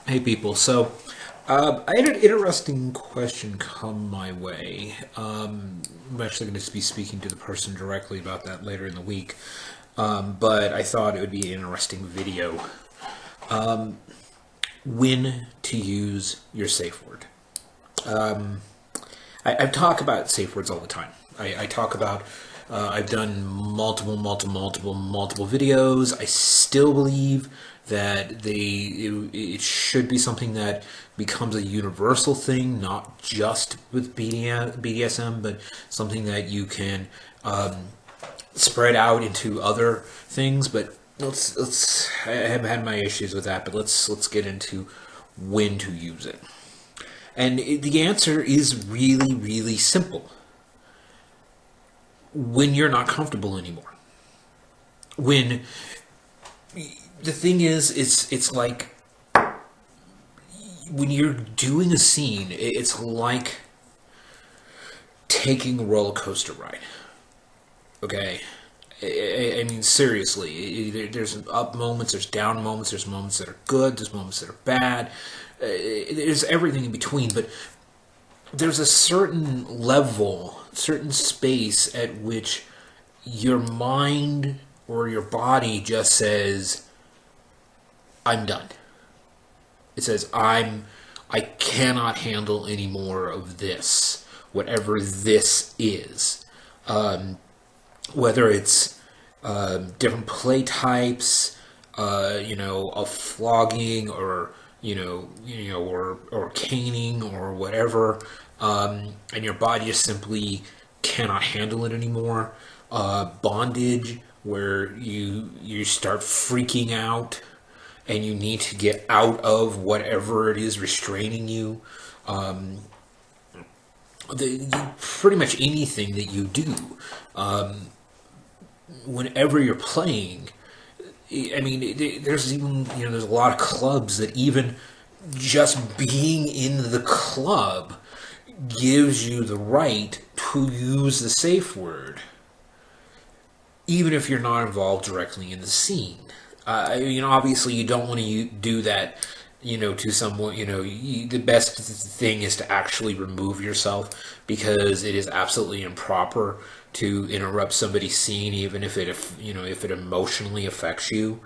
Hey people, so I had an interesting question come my way. I'm actually going to be speaking to the person directly about that later in the week, but I thought it would be an interesting video. When to use your safe word. I talk about safe words all the time. I talk about, I've done multiple videos. I still believe that it should be something that becomes a universal thing, not just with BDSM, but something that you can spread out into other things. But let's I have had my issues with that, but let's get into when to use it. And the answer is really simple. When you're not comfortable anymore. When the thing is, it's like when you're doing a scene, it's like taking a roller coaster ride. Okay, I mean seriously. There's up moments, there's down moments, there's moments that are good, there's moments that are bad. There's everything in between, but there's a certain level, certain space at which your mind or your body just says, I'm done. It says, I cannot handle any more of this, whatever this is. Whether it's different play types, a flogging or or caning or whatever, and your body just simply cannot handle it anymore. Bondage, where you start freaking out and you need to get out of whatever it is restraining you. Pretty much anything that you do, whenever you're playing. I mean, there's even there's a lot of clubs that even just being in the club gives you the right to use the safe word, even if you're not involved directly in the scene. Obviously, you don't want to do that. To someone, the best thing is to actually remove yourself, because it is absolutely improper to interrupt somebody's scene, even if it emotionally affects you.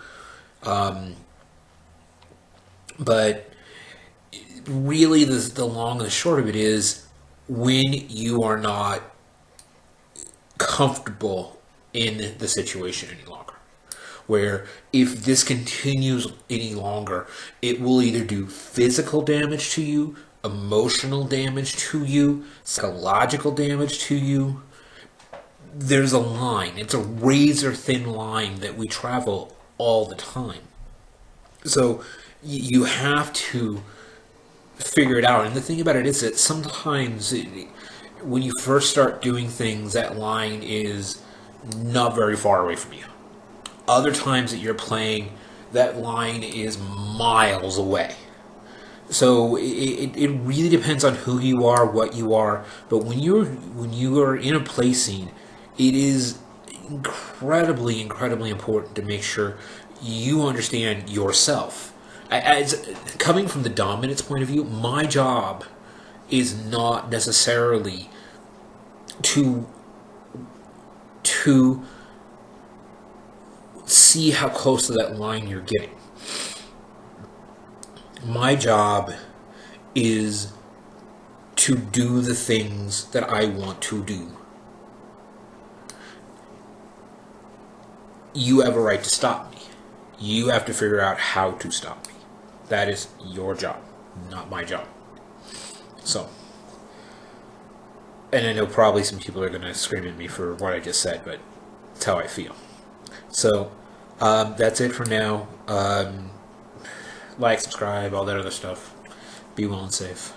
But really, the long and the short of it is, when you are not comfortable in the situation any longer. Where if this continues any longer, it will either do physical damage to you, emotional damage to you, psychological damage to you. There's a line. It's a razor thin line that we travel all the time. So you have to figure it out. And the thing about it is that sometimes when you first start doing things, that line is not very far away from you. Other times that you're playing, that line is miles away. So it really depends on who you are, what you are. But when you are in a play scene, it is incredibly important to make sure you understand yourself. As coming from the dominance point of view, my job is not necessarily to see how close to that line you're getting. My job is to do the things that I want to do. You have a right to stop me. You have to figure out how to stop me. That is your job, not my job. So, and I know probably some people are going to scream at me for what I just said, but it's how I feel. So, that's it for now. Like, subscribe, all that other stuff. Be well and safe.